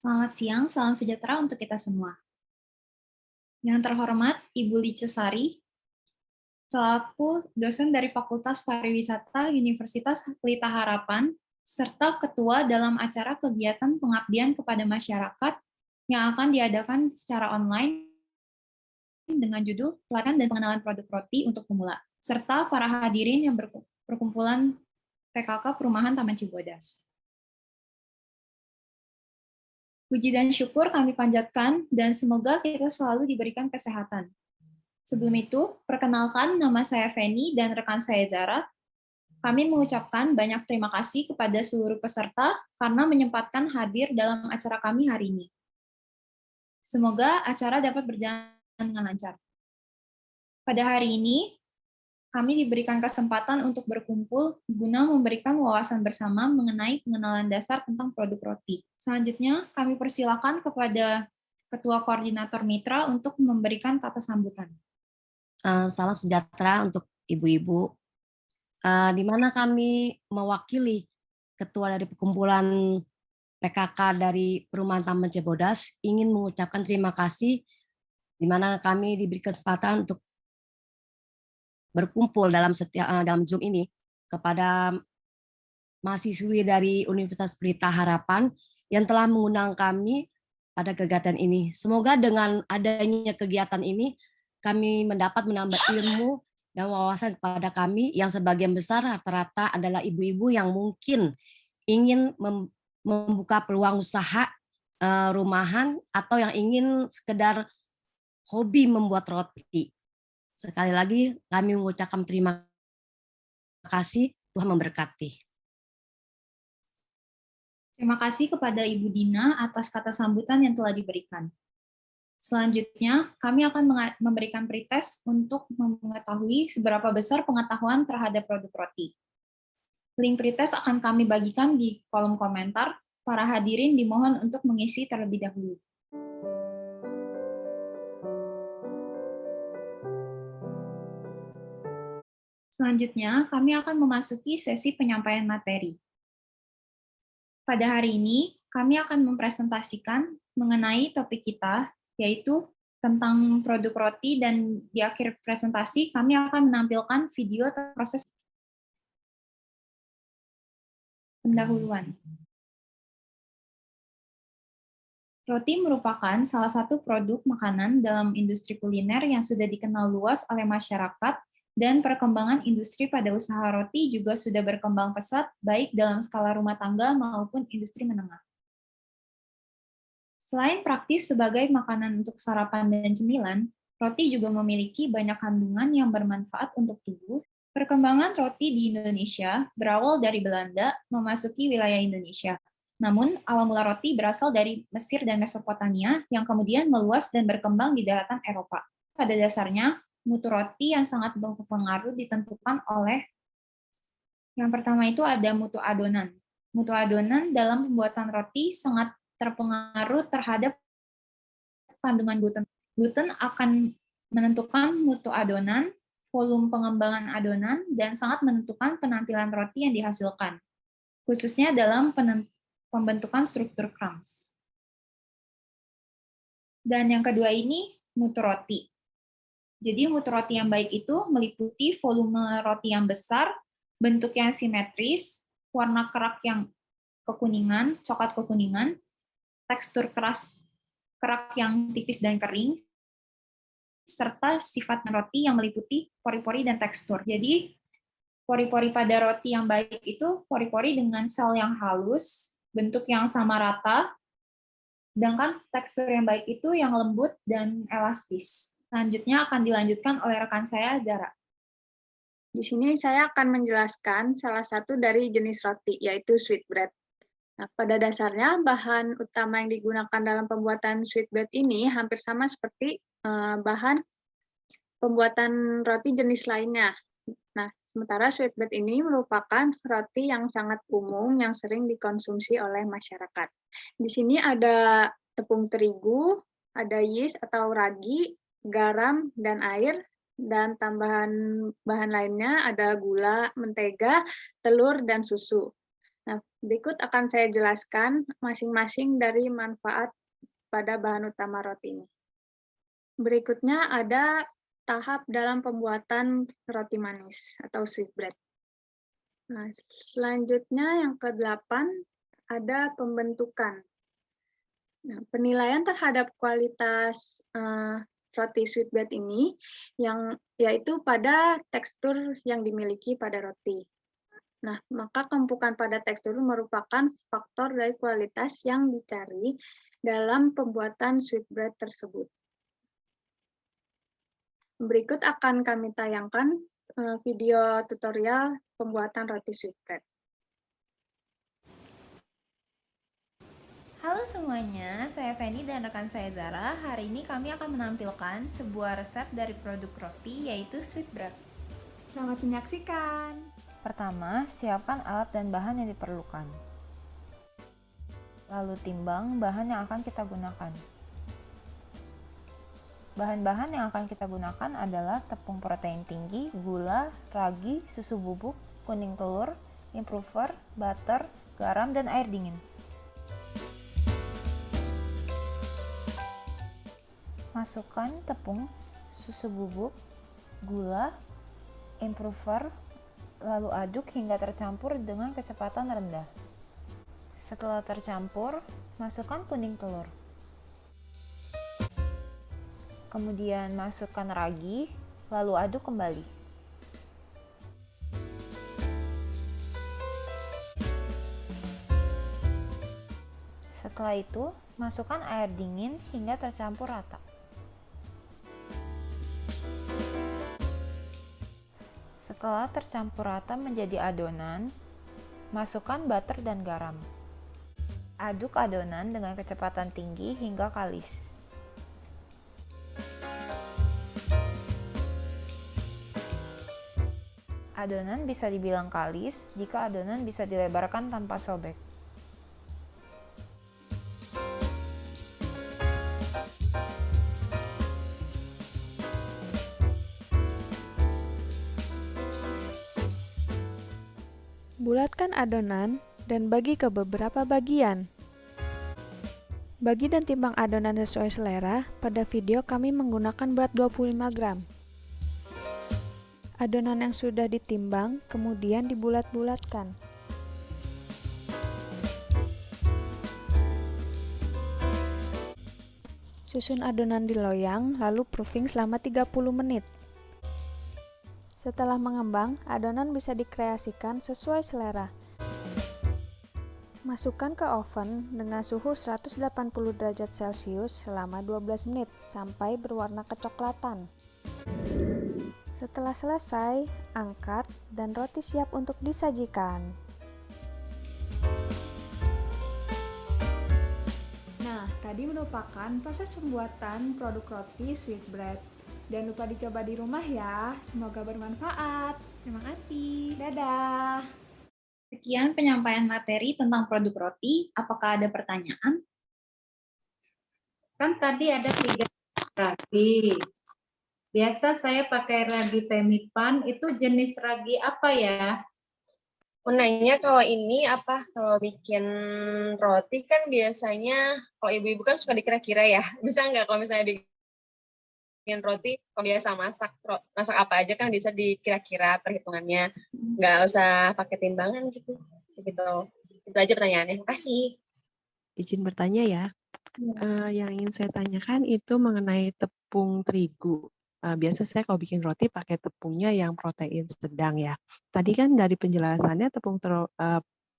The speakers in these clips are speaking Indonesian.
Selamat siang, salam sejahtera untuk kita semua. Yang terhormat, Ibu Licesari, selaku dosen dari Fakultas Pariwisata Universitas Pelita Harapan, serta ketua dalam acara kegiatan pengabdian kepada masyarakat yang akan diadakan secara online dengan judul Pelatihan dan Pengenalan Produk Roti untuk Pemula, serta para hadirin yang berkumpulan PKK Perumahan Taman Cibodas. Puji dan syukur kami panjatkan dan semoga kita selalu diberikan kesehatan. Sebelum itu, perkenalkan nama saya Feni dan rekan saya Zara. Kami mengucapkan banyak terima kasih kepada seluruh peserta karena menyempatkan hadir dalam acara kami hari ini. Semoga acara dapat berjalan dengan lancar. Pada hari ini, kami diberikan kesempatan untuk berkumpul guna memberikan wawasan bersama mengenai pengenalan dasar tentang produk roti. Selanjutnya, kami persilakan kepada Ketua Koordinator Mitra untuk memberikan kata sambutan. Salam sejahtera untuk ibu-ibu, di mana kami mewakili ketua dari perkumpulan PKK dari Perumahan Taman Cibodas ingin mengucapkan terima kasih di mana kami diberi kesempatan untuk berkumpul dalam Zoom ini kepada mahasiswi dari Universitas Pelita Harapan yang telah mengundang kami pada kegiatan ini. Semoga dengan adanya kegiatan ini kami mendapat menambah ilmu dan wawasan kepada kami yang sebagian besar rata-rata adalah ibu-ibu yang mungkin ingin membuka peluang usaha rumahan atau yang ingin sekedar hobi membuat roti. Sekali lagi kami mengucapkan terima kasih, Tuhan memberkati. Terima kasih kepada Ibu Dina atas kata sambutan yang telah diberikan. Selanjutnya, kami akan memberikan pretest untuk mengetahui seberapa besar pengetahuan terhadap produk roti. Link pretest akan kami bagikan di kolom komentar. Para hadirin dimohon untuk mengisi terlebih dahulu. Selanjutnya, kami akan memasuki sesi penyampaian materi. Pada hari ini, kami akan mempresentasikan mengenai topik kita, yaitu tentang produk roti, dan di akhir presentasi kami akan menampilkan video proses pendahuluan. Roti merupakan salah satu produk makanan dalam industri kuliner yang sudah dikenal luas oleh masyarakat, dan perkembangan industri pada usaha roti juga sudah berkembang pesat, baik dalam skala rumah tangga maupun industri menengah. Selain praktis sebagai makanan untuk sarapan dan cemilan, roti juga memiliki banyak kandungan yang bermanfaat untuk tubuh. Perkembangan roti di Indonesia berawal dari Belanda memasuki wilayah Indonesia. Namun, awal mula roti berasal dari Mesir dan Mesopotamia yang kemudian meluas dan berkembang di daratan Eropa. Pada dasarnya, mutu roti yang sangat berpengaruh ditentukan oleh yang pertama itu ada mutu adonan. Mutu adonan dalam pembuatan roti sangat terpengaruh terhadap kandungan gluten. Gluten akan menentukan mutu adonan, volume pengembangan adonan, dan sangat menentukan penampilan roti yang dihasilkan, khususnya dalam pembentukan struktur crumbs. Dan yang kedua ini, mutu roti. Jadi mutu roti yang baik itu meliputi volume roti yang besar, bentuk yang simetris, warna kerak yang kekuningan, coklat kekuningan, tekstur kerak yang tipis dan kering, serta sifat roti yang meliputi pori-pori dan tekstur. Jadi, pori-pori pada roti yang baik itu pori-pori dengan sel yang halus, bentuk yang sama rata, sedangkan tekstur yang baik itu yang lembut dan elastis. Selanjutnya akan dilanjutkan oleh rekan saya, Zara. Di sini saya akan menjelaskan salah satu dari jenis roti, yaitu sweetbread. Nah, pada dasarnya, bahan utama yang digunakan dalam pembuatan sweetbread ini hampir sama seperti bahan pembuatan roti jenis lainnya. Nah, sementara sweetbread ini merupakan roti yang sangat umum yang sering dikonsumsi oleh masyarakat. Di sini ada tepung terigu, ada yeast atau ragi, garam, dan air, dan tambahan bahan lainnya ada gula, mentega, telur, dan susu. Nah, berikut akan saya jelaskan masing-masing dari manfaat pada bahan utama roti ini. Berikutnya ada tahap dalam pembuatan roti manis atau sweetbread. Nah, selanjutnya yang ke-8 ada pembentukan. Nah, penilaian terhadap kualitas roti sweetbread ini yaitu pada tekstur yang dimiliki pada roti. Nah, maka keempukan pada tekstur merupakan faktor dari kualitas yang dicari dalam pembuatan sweetbread tersebut. Berikut akan kami tayangkan video tutorial pembuatan roti sweetbread. Halo semuanya, saya Feni dan rekan saya Zara. Hari ini kami akan menampilkan sebuah resep dari produk roti yaitu sweetbread. Selamat menyaksikan. Pertama, siapkan alat dan bahan yang diperlukan. Lalu timbang bahan yang akan kita gunakan. Bahan-bahan yang akan kita gunakan adalah tepung protein tinggi, gula, ragi, susu bubuk, kuning telur, improver, butter, garam, dan air dingin. Masukkan tepung, susu bubuk, gula, improver, lalu aduk hingga tercampur dengan kecepatan rendah. Setelah tercampur, masukkan kuning telur. Kemudian masukkan ragi, lalu aduk kembali. Setelah itu, masukkan air dingin hingga tercampur rata. Setelah tercampur rata menjadi adonan, masukkan butter dan garam. Aduk adonan dengan kecepatan tinggi hingga kalis. Adonan bisa dibilang kalis jika adonan bisa dilebarkan tanpa sobek. Bulatkan adonan dan bagi ke beberapa bagian. Bagi dan timbang adonan sesuai selera. Pada video kami menggunakan berat 25 gram. Adonan yang sudah ditimbang kemudian dibulat-bulatkan. Susun adonan di loyang lalu proofing selama 30 menit. Setelah mengembang, adonan bisa dikreasikan sesuai selera. Masukkan ke oven dengan suhu 180 derajat Celcius selama 12 menit sampai berwarna kecoklatan. Setelah selesai, angkat dan roti siap untuk disajikan. Nah, tadi merupakan proses pembuatan produk roti sweetbread. Jangan lupa dicoba di rumah ya. Semoga bermanfaat. Terima kasih. Dadah. Sekian penyampaian materi tentang produk roti. Apakah ada pertanyaan? Kan tadi ada 3 ragi. Biasa saya pakai ragi Pemipan, itu jenis ragi apa ya? Nanya kalau ini apa, kalau bikin roti kan biasanya, kalau ibu-ibu kan suka dikira-kira ya, bisa nggak kalau misalnya bikin roti, kalau biasa masak apa aja kan bisa dikira-kira perhitungannya, nggak usah pakai timbangan gitu. Itu aja pertanyaannya, makasih. Izin bertanya ya. Yang ingin saya tanyakan itu mengenai tepung terigu. Biasa saya kalau bikin roti pakai tepungnya yang protein sedang ya. Tadi kan dari penjelasannya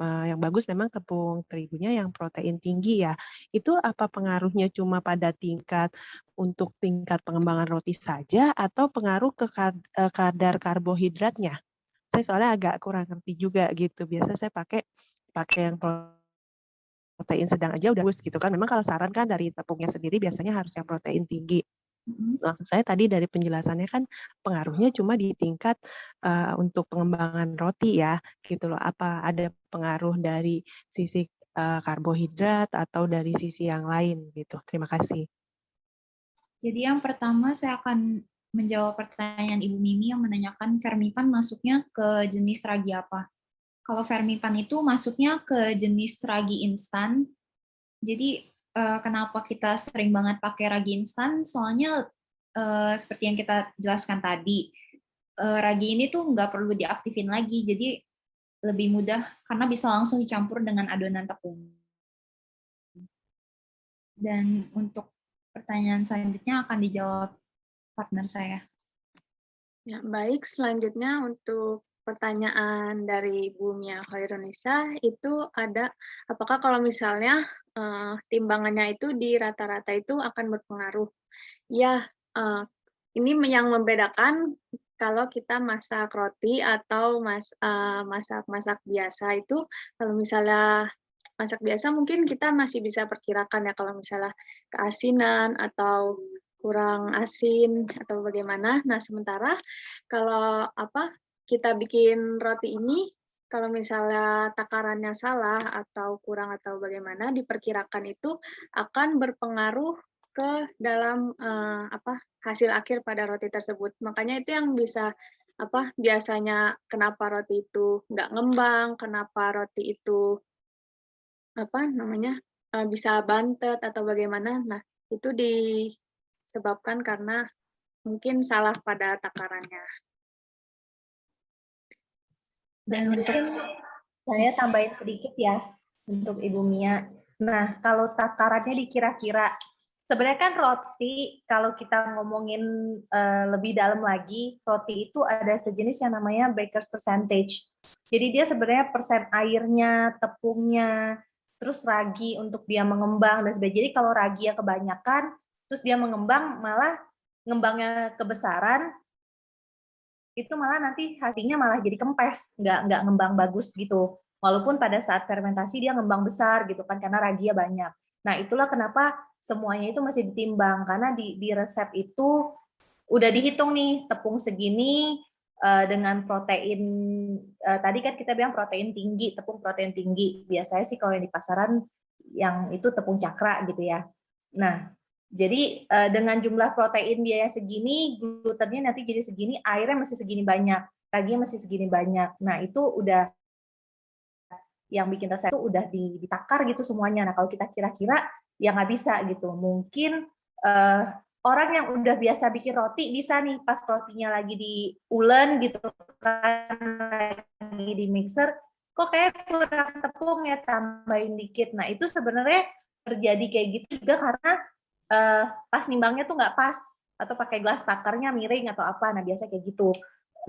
yang bagus memang tepung terigunya yang protein tinggi ya. Itu apa pengaruhnya cuma pada tingkat pengembangan roti saja atau pengaruh ke kadar karbohidratnya? Saya soalnya agak kurang ngerti juga gitu. Biasa saya pakai yang protein sedang aja udah bagus gitu kan. Memang kalau saran kan dari tepungnya sendiri biasanya harus yang protein tinggi. Maksud saya tadi dari penjelasannya kan pengaruhnya cuma di tingkat untuk pengembangan roti ya gitu loh. Apa ada pengaruh dari sisi karbohidrat atau dari sisi yang lain gitu. Terima kasih. Jadi yang pertama saya akan menjawab pertanyaan Ibu Mimi yang menanyakan Fermipan masuknya ke jenis ragi apa. Kalau Fermipan itu masuknya ke jenis ragi instan. Jadi kenapa kita sering banget pakai ragi instan? Soalnya seperti yang kita jelaskan tadi, ragi ini tuh nggak perlu diaktifin lagi, jadi lebih mudah karena bisa langsung dicampur dengan adonan tepung. Dan untuk pertanyaan selanjutnya akan dijawab partner saya. Ya, baik. Selanjutnya untuk pertanyaan dari Bu Mia Khairunisa itu ada, apakah kalau misalnya timbangannya itu di rata-rata itu akan berpengaruh? Ya, ini yang membedakan kalau kita masak roti atau masak-masak biasa itu, kalau misalnya masak biasa mungkin kita masih bisa perkirakan ya kalau misalnya keasinan atau kurang asin atau bagaimana. Nah, sementara kalau kita bikin roti ini kalau misalnya takarannya salah atau kurang atau bagaimana diperkirakan itu akan berpengaruh ke dalam hasil akhir pada roti tersebut. Makanya itu yang bisa biasanya kenapa roti itu nggak ngembang, kenapa roti itu bisa bantet atau bagaimana. Nah, itu disebabkan karena mungkin salah pada takarannya. Dan mungkin saya tambahin sedikit ya untuk Ibu Mia. Nah, kalau takarannya dikira-kira, sebenarnya kan roti, kalau kita ngomongin lebih dalam lagi, roti itu ada sejenis yang namanya baker's percentage. Jadi dia sebenarnya persen airnya, tepungnya, terus ragi untuk dia mengembang dan sebagainya. Jadi kalau ragi yang kebanyakan, terus dia mengembang, malah ngembangnya kebesaran, itu malah nanti hasilnya malah jadi kempes, nggak ngembang bagus gitu. Walaupun pada saat fermentasi dia ngembang besar gitu kan, karena raginya banyak. Nah itulah kenapa semuanya itu masih ditimbang, karena di resep itu udah dihitung nih tepung segini dengan protein, tadi kan kita bilang protein tinggi, tepung protein tinggi. Biasanya sih kalau yang di pasaran yang itu tepung cakra gitu ya. Nah, jadi dengan jumlah protein dia yang segini, glutennya nanti jadi segini, airnya masih segini banyak, raginya masih segini banyak. Nah, itu udah yang bikin resep itu udah ditakar gitu semuanya. Nah, kalau kita kira-kira ya nggak bisa gitu. Mungkin orang yang udah biasa bikin roti bisa nih pas rotinya lagi diulen gitu kan, lagi di mixer, kok kayak kurang tepung ya, tambahin dikit. Nah, itu sebenarnya terjadi kayak gitu juga karena pas nimbangnya tuh nggak pas atau pakai gelas takarnya miring atau apa. Nah, biasa kayak gitu.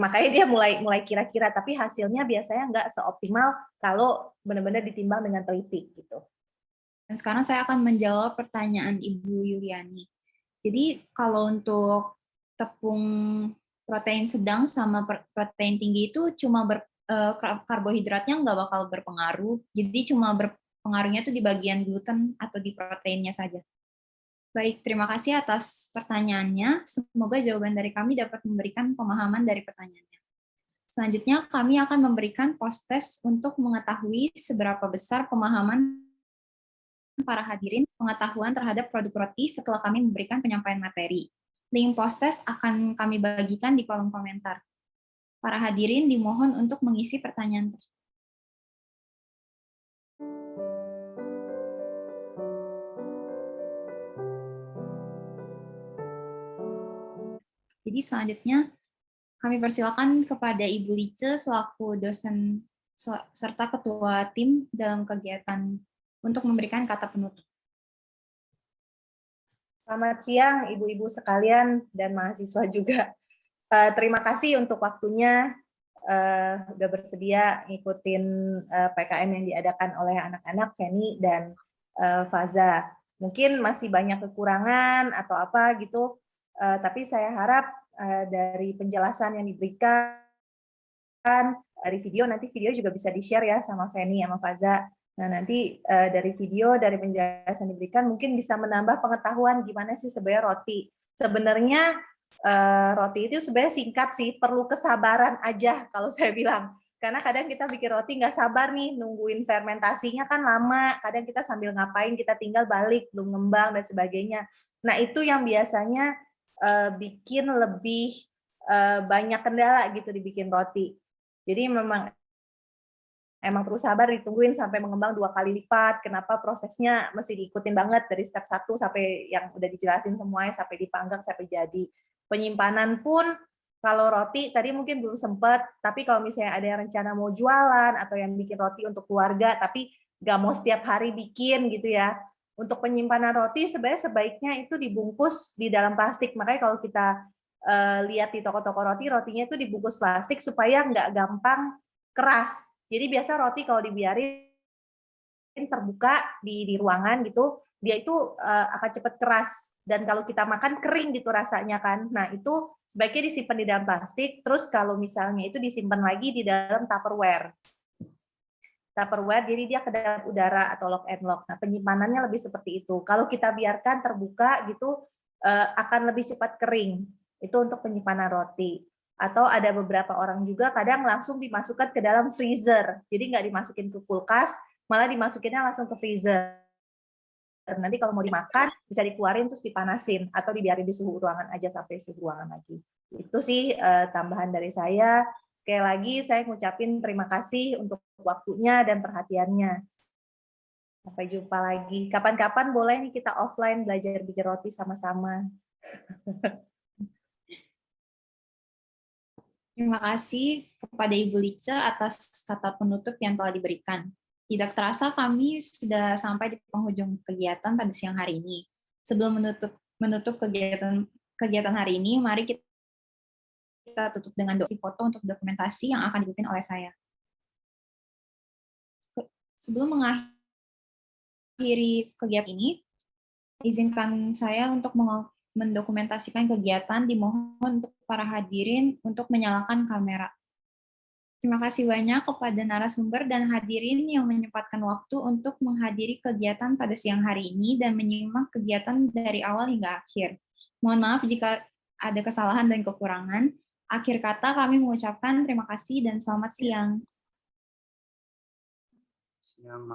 Makanya dia mulai kira-kira, tapi hasilnya biasanya nggak seoptimal kalau benar-benar ditimbang dengan teliti gitu. Dan sekarang saya akan menjawab pertanyaan Ibu Yuliani. Jadi kalau untuk tepung protein sedang sama protein tinggi itu cuma karbohidratnya nggak bakal berpengaruh. Jadi cuma berpengaruhnya tuh di bagian gluten atau di proteinnya saja. Baik, terima kasih atas pertanyaannya. Semoga jawaban dari kami dapat memberikan pemahaman dari pertanyaannya. Selanjutnya, kami akan memberikan post-test untuk mengetahui seberapa besar pemahaman para hadirin pengetahuan terhadap produk roti setelah kami memberikan penyampaian materi. Link post-test akan kami bagikan di kolom komentar. Para hadirin dimohon untuk mengisi pertanyaan tersebut. Jadi selanjutnya kami persilakan kepada Ibu Lice selaku dosen serta ketua tim dalam kegiatan untuk memberikan kata penutup. Selamat siang ibu-ibu sekalian dan mahasiswa juga. Terima kasih untuk waktunya, udah bersedia ngikutin PKM yang diadakan oleh anak-anak Feni dan Faza. Mungkin masih banyak kekurangan atau apa gitu, tapi saya harap dari penjelasan yang diberikan dari video, nanti video juga bisa di-share ya sama Feni sama Faza. Nah, nanti dari video, dari penjelasan diberikan mungkin bisa menambah pengetahuan gimana sih sebenarnya roti. Sebenarnya roti itu sebenarnya singkat sih, perlu kesabaran aja kalau saya bilang. Karena kadang kita bikin roti nggak sabar nih, nungguin fermentasinya kan lama, kadang kita sambil ngapain, kita tinggal balik, belum ngembang dan sebagainya. Nah, itu yang biasanya bikin lebih banyak kendala gitu dibikin roti. Jadi memang emang perlu sabar, ditungguin sampai mengembang 2 kali lipat. Kenapa prosesnya mesti diikutin banget dari step 1 sampai yang udah dijelasin semuanya, sampai dipanggang, sampai jadi. Penyimpanan pun kalau roti tadi mungkin belum sempat, tapi kalau misalnya ada yang rencana mau jualan atau yang bikin roti untuk keluarga, tapi nggak mau setiap hari bikin gitu ya. Untuk penyimpanan roti sebenarnya sebaiknya itu dibungkus di dalam plastik. Makanya kalau kita lihat di toko-toko roti, rotinya itu dibungkus plastik supaya nggak gampang keras. Jadi biasa roti kalau dibiarin terbuka di ruangan gitu, dia itu akan cepat keras. Dan kalau kita makan kering gitu rasanya kan. Nah itu sebaiknya disimpan di dalam plastik, terus kalau misalnya itu disimpan lagi di dalam Tupperware. Tupperware, jadi dia kedap udara atau lock and lock. Nah, penyimpanannya lebih seperti itu. Kalau kita biarkan terbuka gitu, akan lebih cepat kering. Itu untuk penyimpanan roti. Atau ada beberapa orang juga kadang langsung dimasukkan ke dalam freezer. Jadi nggak dimasukin ke kulkas, malah dimasukinnya langsung ke freezer. Nanti kalau mau dimakan, bisa dikeluarin terus dipanasin. Atau dibiarin di suhu ruangan aja sampai suhu ruangan lagi. Itu sih tambahan dari saya. Sekali lagi saya ngucapin terima kasih untuk waktunya dan perhatiannya. Sampai jumpa lagi. Kapan-kapan boleh nih kita offline belajar bikin roti sama-sama. Terima kasih kepada Ibu Lice atas kata penutup yang telah diberikan. Tidak terasa kami sudah sampai di penghujung kegiatan pada siang hari ini. Sebelum menutup kegiatan hari ini, mari kita tutup dengan doa foto untuk dokumentasi yang akan dipimpin oleh saya. Sebelum mengakhiri kegiatan ini, izinkan saya untuk mendokumentasikan kegiatan. Dimohon untuk para hadirin untuk menyalakan kamera. Terima kasih banyak kepada narasumber dan hadirin yang menyempatkan waktu untuk menghadiri kegiatan pada siang hari ini dan menyimak kegiatan dari awal hingga akhir. Mohon maaf jika ada kesalahan dan kekurangan. Akhir kata kami mengucapkan terima kasih dan selamat siang. Siang.